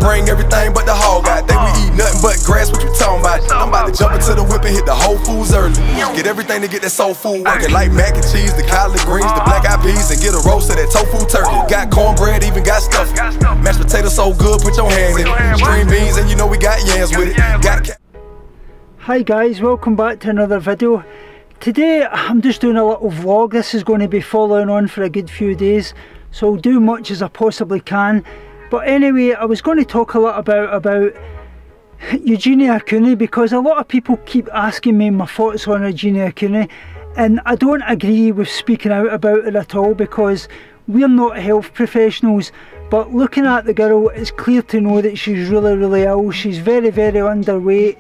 bring everything but the hog. I think we eat nothing but grass, what you talking about? I'm about to jump into the whip and hit the Whole Foods early. Get everything to get that soul food working, like mac and cheese, the collard greens, the black eyed peas, and get a roast of that tofu turkey. Got cornbread, even got stuffing. Mashed potatoes so good, put your hand in it. String beans, and you know we got yams with it. Hi guys, welcome back to another video. Today I'm just doing a little vlog. This is going to be following on for a good few days, so I'll do much as I possibly can. But anyway, I was going to talk a lot about Eugenia Cooney, because a lot of people keep asking me my thoughts on Eugenia Cooney, and I don't agree with speaking out about her at all, because we're not health professionals. But looking at the girl, it's clear to know that she's really ill. She's very underweight,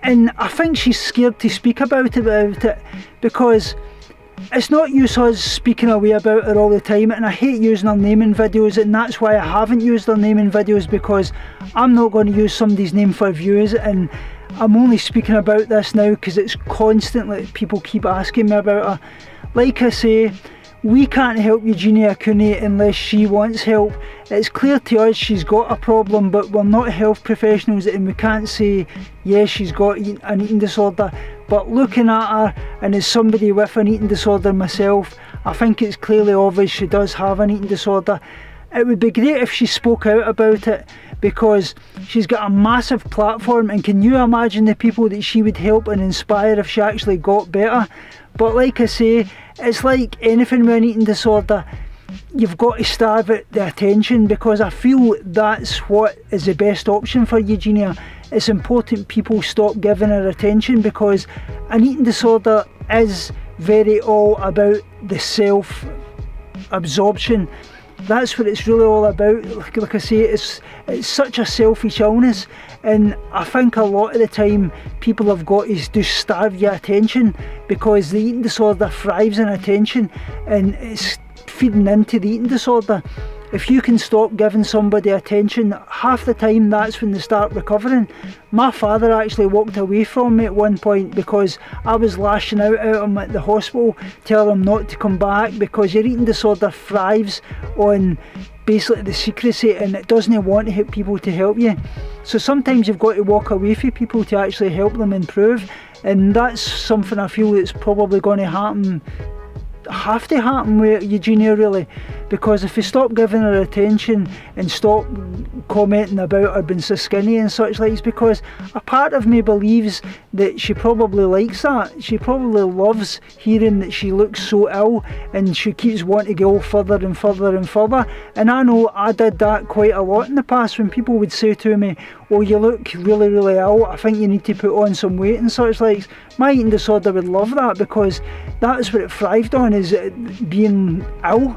and I think she's scared to speak about it, because it's not use us speaking away about her all the time. And I hate using her name in videos, and that's why I haven't used her name in videos, because I'm not going to use somebody's name for views. And I'm only speaking about this now because it's constantly people keep asking me about her. Like I say, we can't help Eugenia Cooney unless she wants help. It's clear to us she's got a problem, but we're not health professionals, and we can't say, yes, she's got an eating disorder. But looking at her, and as somebody with an eating disorder myself, I think it's clearly obvious she does have an eating disorder. It would be great if she spoke out about it, because she's got a massive platform, and can you imagine the people that she would help and inspire if she actually got better? But like I say, it's like anything with an eating disorder, you've got to starve at the attention, because I feel that's what is the best option for Eugenia. It's important people stop giving her attention, because an eating disorder is very all about the self-absorption. That's what it's really all about. Like I say, it's such a selfish illness, and I think a lot of the time people have got to just starve your attention, because the eating disorder thrives on attention, and it's feeding into the eating disorder. If you can stop giving somebody attention, half the time that's when they start recovering. My father actually walked away from me at one point because I was lashing out at him at the hospital, telling him not to come back, because your eating disorder thrives on basically the secrecy, and it doesn't want to help people to help you. So sometimes you've got to walk away from people to actually help them improve, and that's something I feel that's probably going to have to happen with Eugenia, really, because if you stop giving her attention and stop commenting about her being so skinny and such like, it's because a part of me believes that she probably likes that. She probably loves hearing that she looks so ill, and she keeps wanting to go further and further and further. And I know I did that quite a lot in the past, when people would say to me, oh, you look really ill, I think you need to put on some weight and such like. My eating disorder would love that, because that's what it thrived on, is being ill.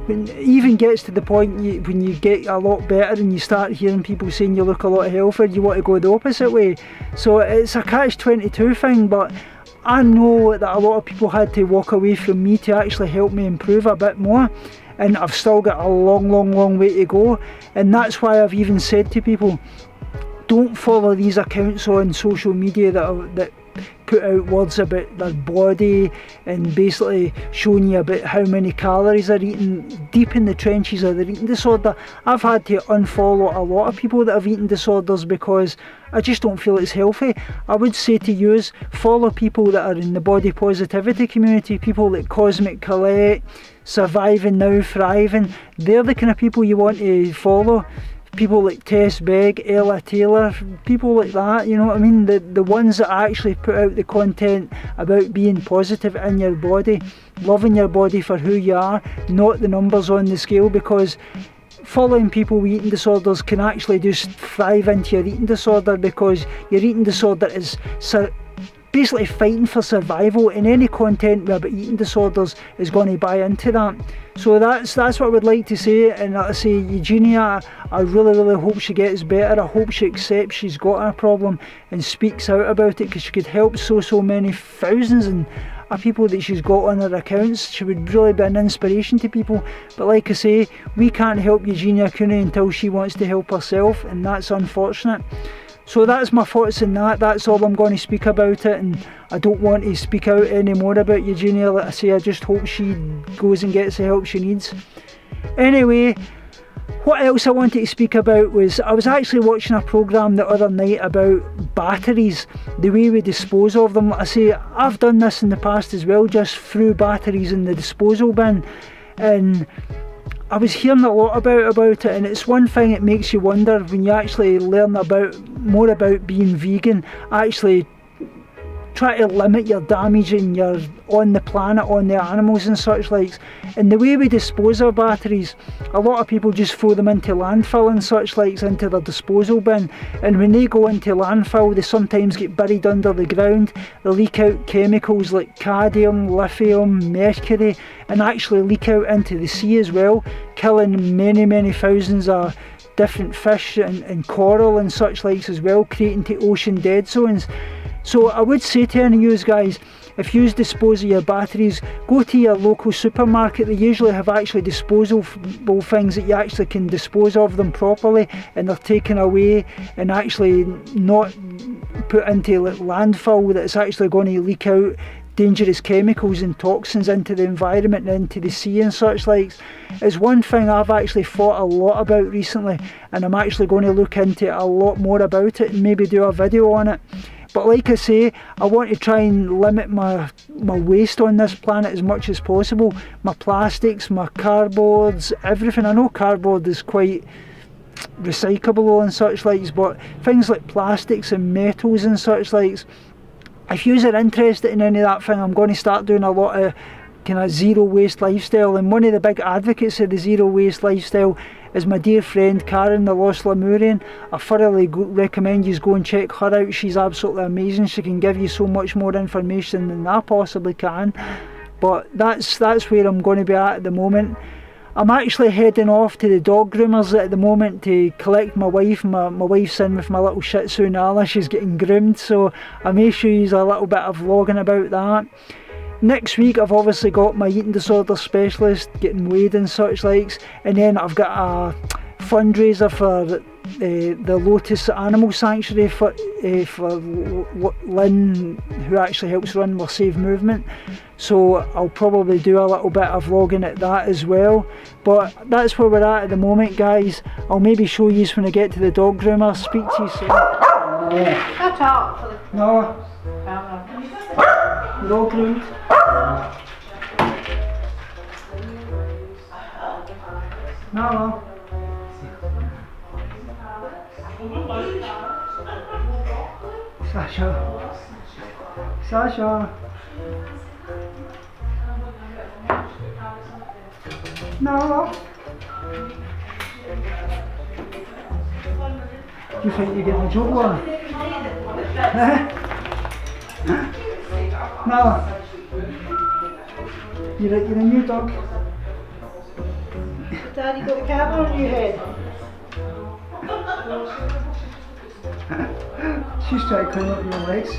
When it even gets to the point when you get a lot better and you start hearing people saying you look a lot healthier, you want to go the opposite way. So it's a catch-22 thing, but I know that a lot of people had to walk away from me to actually help me improve a bit more, and I've still got a long way to go. And that's why I've even said to people, don't follow these accounts on social media that put out words about their body and basically showing you about how many calories they're eating, deep in the trenches of their eating disorder. I've had to unfollow a lot of people that have eating disorders, because I just don't feel it's healthy. I would say to you, follow people that are in the body positivity community, people like Cosmic Colette, Surviving Now, Thriving. They're the kind of people you want to follow. People like Tess Begg, Ella Taylor, people like that, you know what I mean? The ones that actually put out the content about being positive in your body, loving your body for who you are, not the numbers on the scale, because following people with eating disorders can actually just thrive into your eating disorder, because your eating disorder is basically fighting for survival, and any content about eating disorders is going to buy into that. So that's what I would like to say. And like I say, Eugenia, I really hope she gets better. I hope she accepts she's got a problem and speaks out about it, because she could help so many thousands of people that she's got on her accounts. She would really be an inspiration to people. But like I say, we can't help Eugenia Cooney until she wants to help herself, and that's unfortunate. So that's my thoughts on that. That's all I'm going to speak about it, and I don't want to speak out any more about Eugenia. Like I say, I just hope she goes and gets the help she needs. Anyway, What else I wanted to speak about was, I was actually watching a programme the other night about batteries, the way we dispose of them. I say, I've done this in the past as well, just threw batteries in the disposal bin, and I was hearing a lot about it, and it's one thing that makes you wonder when you actually learn more about being vegan. Actually try to limit your damage and your on the planet, on the animals and such likes. And the way we dispose of batteries, a lot of people just throw them into landfill and such likes, into their disposal bin, and when they go into landfill they sometimes get buried under the ground. They leak out chemicals like cadmium, lithium, mercury, and actually leak out into the sea as well, killing many thousands of different fish and coral and such likes as well, creating to ocean dead zones. So I would say to any of you guys, if you dispose of your batteries, go to your local supermarket. They usually have actually disposable things that you actually can dispose of them properly, and they're taken away and actually not put into like landfill that's actually going to leak out dangerous chemicals and toxins into the environment and into the sea and such likes. Is one thing I've actually thought a lot about recently, and I'm actually going to look into a lot more about it and maybe do a video on it. But like I say, I want to try and limit my waste on this planet as much as possible. My plastics, my cardboards, everything. I know cardboard is quite recyclable and such likes, but things like plastics and metals and such likes, if you are interested in any of that thing, I'm going to start doing a lot of kind of zero waste lifestyle. And one of the big advocates of the zero waste lifestyle is my dear friend Karen, the Lost Lemurian. I thoroughly recommend you go and check her out. She's absolutely amazing. She can give you so much more information than I possibly can. But that's where I'm going to be at the moment. I'm actually heading off to the dog groomers at the moment to collect my wife. My wife's in with my little Shih Tzu Nala. She's getting groomed, so I may show you a little bit of vlogging about that. Next week I've obviously got my eating disorder specialist getting weighed and such likes, and then I've got a fundraiser for the Lotus Animal Sanctuary for Lynn, who actually helps run our Save Movement. So I'll probably do a little bit of vlogging at that as well. But that's where we're at the moment, guys. I'll maybe show you when I get to the dog groomer. Speak to you soon. Shut up. No. You're all groomed. No. Sasha. No. You think you're getting a job on? No. You're a new dog. Daddy got the camera on your head. She's trying to climb up your legs.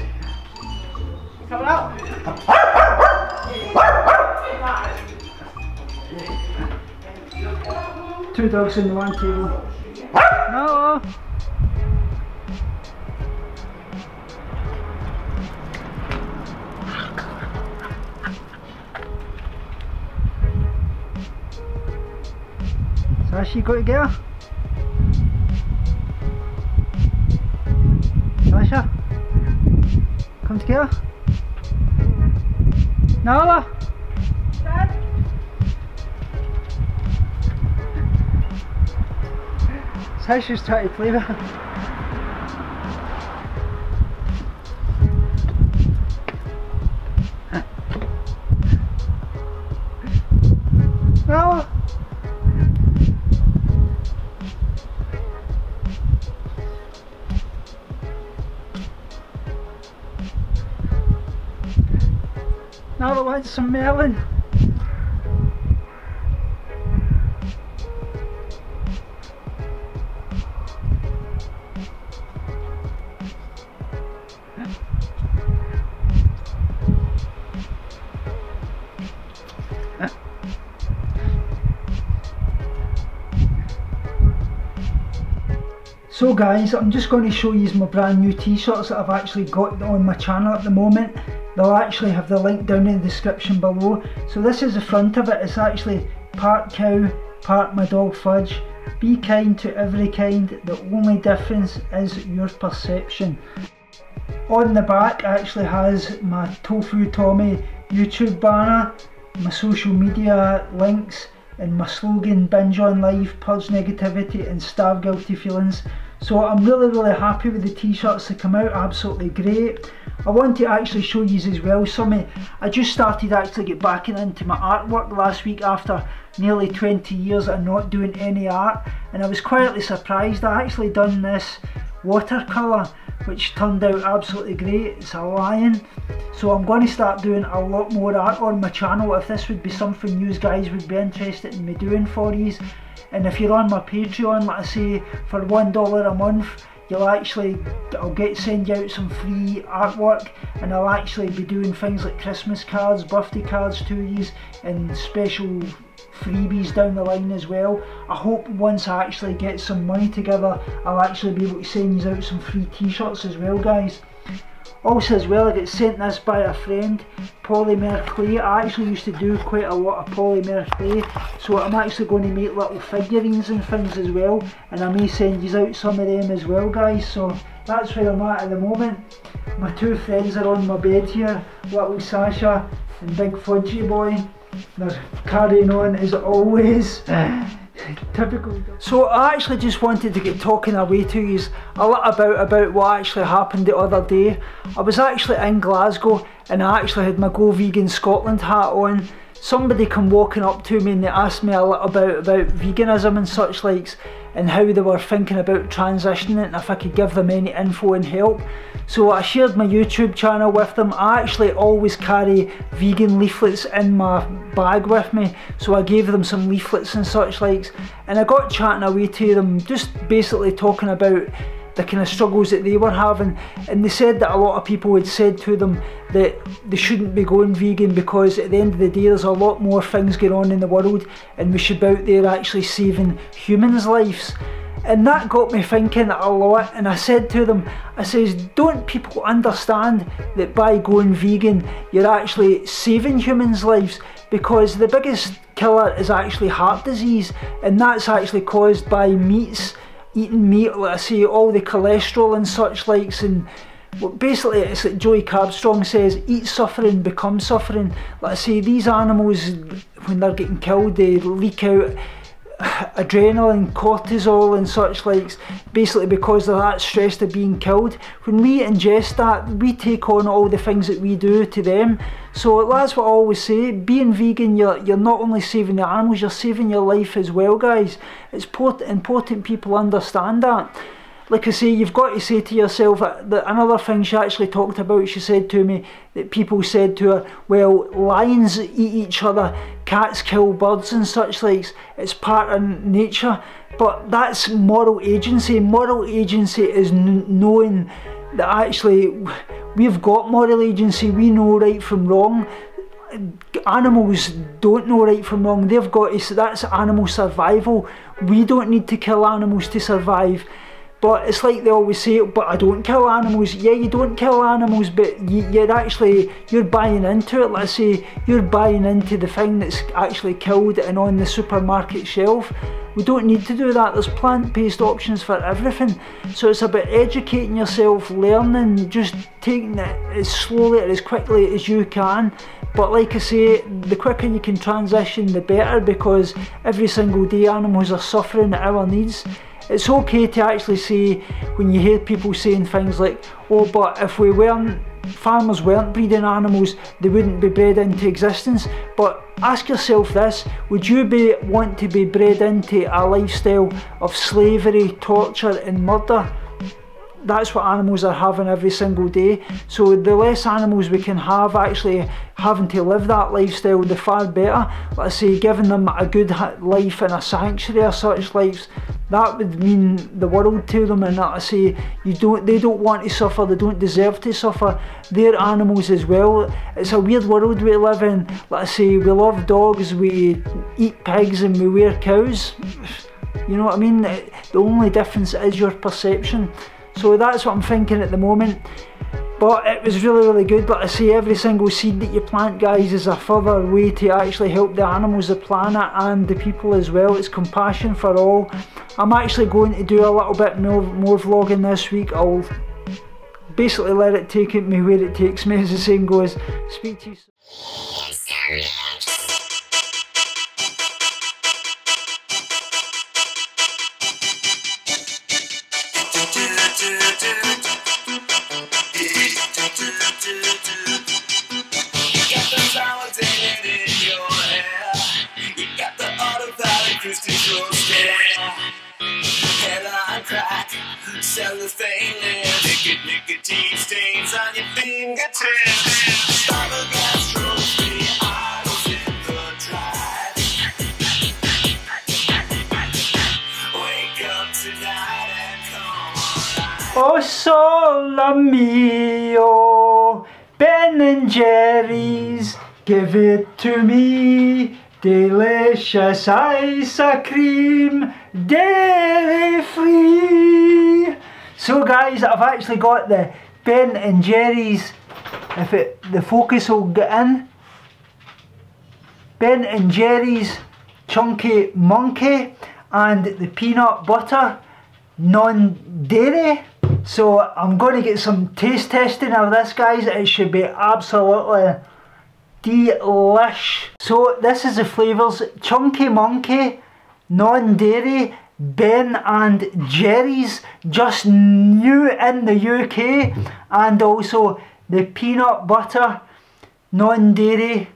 Coming up. 2 dogs in the one table. No. Sasha, you got to get her? Sasha? Come to get her? Nala? Dad? Sasha's trying to play with her. Nala? Nala wants some melon. So guys, I'm just going to show you my brand new t-shirts that I've actually got on my channel at the moment. They'll actually have the link down in the description below. So this is the front of it. It's actually part cow, part my dog Fudge. Be kind to every kind, the only difference is your perception. On the back actually has my Tofu Tommy YouTube banner, my social media links, and my slogan, binge on life, purge negativity and starve guilty feelings. So I'm really happy with the t-shirts that come out, absolutely great. I want to actually show you as well something. I just started actually get back into my artwork last week after nearly 20 years of not doing any art, and I was quietly surprised. I actually done this watercolour which turned out absolutely great. It's a lion. So I'm going to start doing a lot more art on my channel if this would be something you guys would be interested in me doing for you. And if you're on my Patreon, like I say, for $1 a month, I'll send you out some free artwork, and I'll actually be doing things like Christmas cards, birthday cards to you, and special freebies down the line as well. I hope once I actually get some money together, I'll actually be able to send you out some free t-shirts as well, guys. Also as well, I get sent this by a friend, polymer clay. I actually used to do quite a lot of polymer clay, so I'm actually going to make little figurines and things as well, and I may send you out some of them as well, guys. So that's where I'm at the moment. My two friends are on my bed here, little Sasha and big Fudgy boy. They're carrying on as always. Typical. So I actually just wanted to get talking away to you a little about what actually happened the other day. I was actually in Glasgow and I actually had my Go Vegan Scotland hat on. Somebody come walking up to me and they asked me a little about veganism and such likes, and how they were thinking about transitioning and if I could give them any info and help. So I shared my YouTube channel with them. I actually always carry vegan leaflets in my bag with me, so I gave them some leaflets and such likes, and I got chatting away to them, just basically talking about the kind of struggles that they were having, and they said that a lot of people had said to them that they shouldn't be going vegan because at the end of the day there's a lot more things going on in the world and we should be out there actually saving humans' lives. And that got me thinking a lot, and I said to them, I says, don't people understand that by going vegan you're actually saving humans' lives? Because the biggest killer is actually heart disease, and that's actually caused by meats, eating meat, like I say, all the cholesterol and such likes. And basically it's like Joey Carbstrong says, eat suffering, become suffering. Like I say, these animals, when they're getting killed, they leak out adrenaline, cortisol and such likes, basically because they're that stressed of being killed. When we ingest that, we take on all the things that we do to them. So that's what I always say, being vegan, you're not only saving the animals, you're saving your life as well, guys. It's important people understand that. Like I say, you've got to say to yourself that another thing she actually talked about, she said to me that people said to her, well, lions eat each other, cats kill birds and such likes, it's part of nature. But that's moral agency. Moral agency is knowing that actually we've got moral agency, we know right from wrong. Animals don't know right from wrong, they've got to, that's animal survival. We don't need to kill animals to survive. But it's like they always say, but I don't kill animals. Yeah, you don't kill animals, but you're buying into it. Let's say you're buying into the thing that's actually killed and on the supermarket shelf. We don't need to do that. There's plant-based options for everything. So it's about educating yourself, learning, just taking it as slowly and as quickly as you can. But like I say, the quicker you can transition, the better, because every single day animals are suffering at our needs. It's okay to actually say, when you hear people saying things like, oh, but if farmers weren't breeding animals, they wouldn't be bred into existence. But ask yourself this, would you want to be bred into a lifestyle of slavery, torture and murder? That's what animals are having every single day. So the less animals we can have actually having to live that lifestyle, the far better. Let's say giving them a good life in a sanctuary or such lives, that would mean the world to them. And I say, they don't want to suffer, they don't deserve to suffer. They're animals as well. It's a weird world we live in. Let's say we love dogs, we eat pigs and we wear cows. You know what I mean? The only difference is your perception. So that's what I'm thinking at the moment. But it was really good. Like I say, every single seed that you plant, guys, is a further way to actually help the animals, the planet and the people as well. It's compassion for all. I'm actually going to do a little bit more vlogging this week. I'll basically let it take me where it takes me, as the saying goes. Speak to you soon. Nicotine stains on your fingertips. Stop a gas trophy, idols in the drive. Wake up tonight and come alive. Oh sole mio, Ben and Jerry's, give it to me. Delicious ice cream, dairy free. So guys, I've actually got the Ben and Jerry's, if the focus will get in, Ben and Jerry's Chunky Monkey and the peanut butter non-dairy. So I'm going to get some taste testing of this, guys. It should be absolutely delish. So this is the flavours: Chunky Monkey, non-dairy, Ben and Jerry's, just new in the UK, and also the peanut butter non-dairy.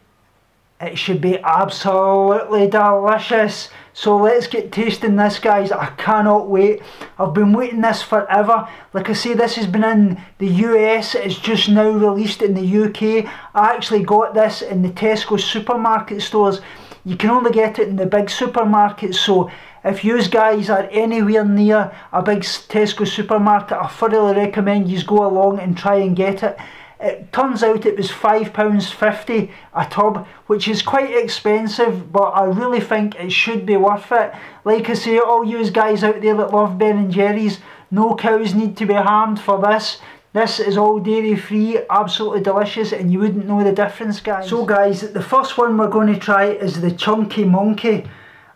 It should be absolutely delicious. So let's get tasting this, guys. I cannot wait. I've been waiting this forever. Like I say, this has been in the US. It's just now released in the UK. I actually got this in the Tesco supermarket stores. You can only get it in the big supermarkets. So if you guys are anywhere near a big Tesco supermarket, I thoroughly recommend you go along and try and get it. It turns out it was £5.50 a tub, which is quite expensive, but I really think it should be worth it. Like I say, all you guys out there that love Ben and Jerry's, no cows need to be harmed for this. This is all dairy free, absolutely delicious, and you wouldn't know the difference, guys. So guys, the first one we're going to try is the Chunky Monkey.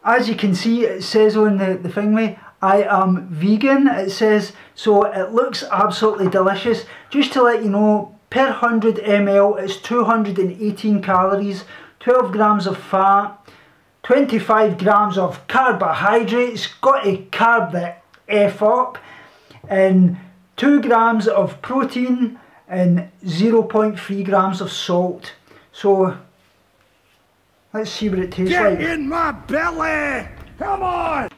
As you can see, it says on the thingy, I am vegan, it says, so it looks absolutely delicious. Just to let you know, per 100 ml it's 218 calories, 12 grams of fat, 25 grams of carbohydrates, got to carb the F up, and 2 grams of protein and 0.3 grams of salt. So let's see what it tastes like. Get in my belly! Come on!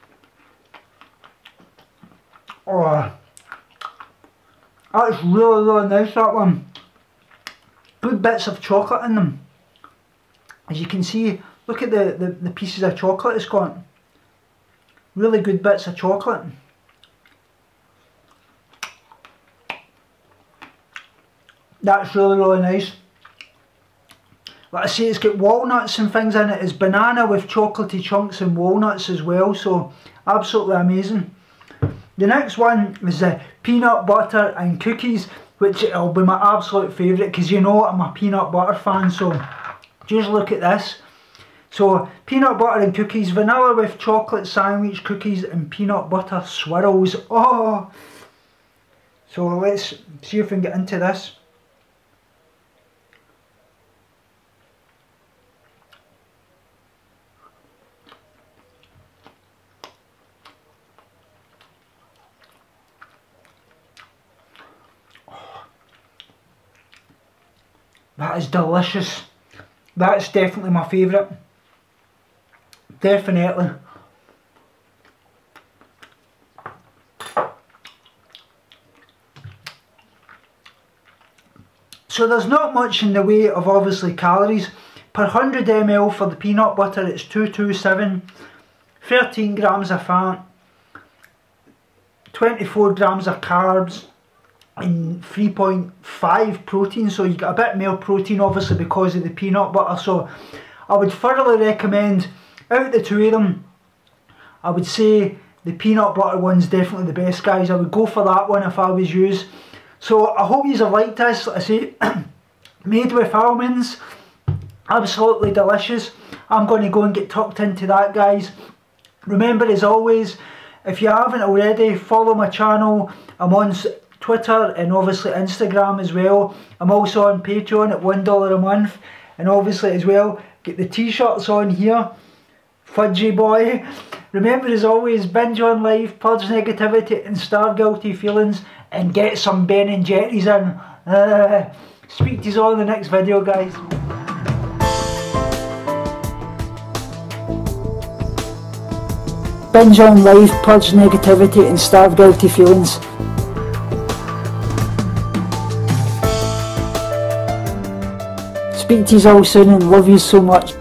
Oh, that's really nice, that one. Good bits of chocolate in them. As you can see, look at the pieces of chocolate it's got. Really good bits of chocolate. That's really nice. Like I say, it's got walnuts and things in it. It's banana with chocolatey chunks and walnuts as well, so absolutely amazing. The next one is the peanut butter and cookies, which will be my absolute favourite, because you know I'm a peanut butter fan. So just look at this. So peanut butter and cookies, vanilla with chocolate sandwich cookies and peanut butter swirls. Oh! So let's see if we can get into this. That is delicious. That's definitely my favourite. Definitely. So there's not much in the way of obviously calories. Per 100 ml for the peanut butter it's 227, 13 grams of fat, 24 grams of carbs, and 3.5 protein, so you get a bit more protein obviously because of the peanut butter. So I would thoroughly recommend, out of the two of them, I would say the peanut butter one's definitely the best, guys. I would go for that one if I was you. So I hope you have liked this. I say, made with almonds, absolutely delicious. I'm going to go and get tucked into that, guys. Remember, as always, if you haven't already, follow my channel. I'm on Twitter and obviously Instagram as well. I'm also on Patreon at $1 a month, and obviously as well, get the t-shirts on here. Fudgy boy. Remember, as always, binge on life, purge negativity and starve guilty feelings, and get some Ben and Jerry's in. Speak to you all in the next video, guys. Binge on life, purge negativity and starve guilty feelings. Speak to you all soon and love you so much.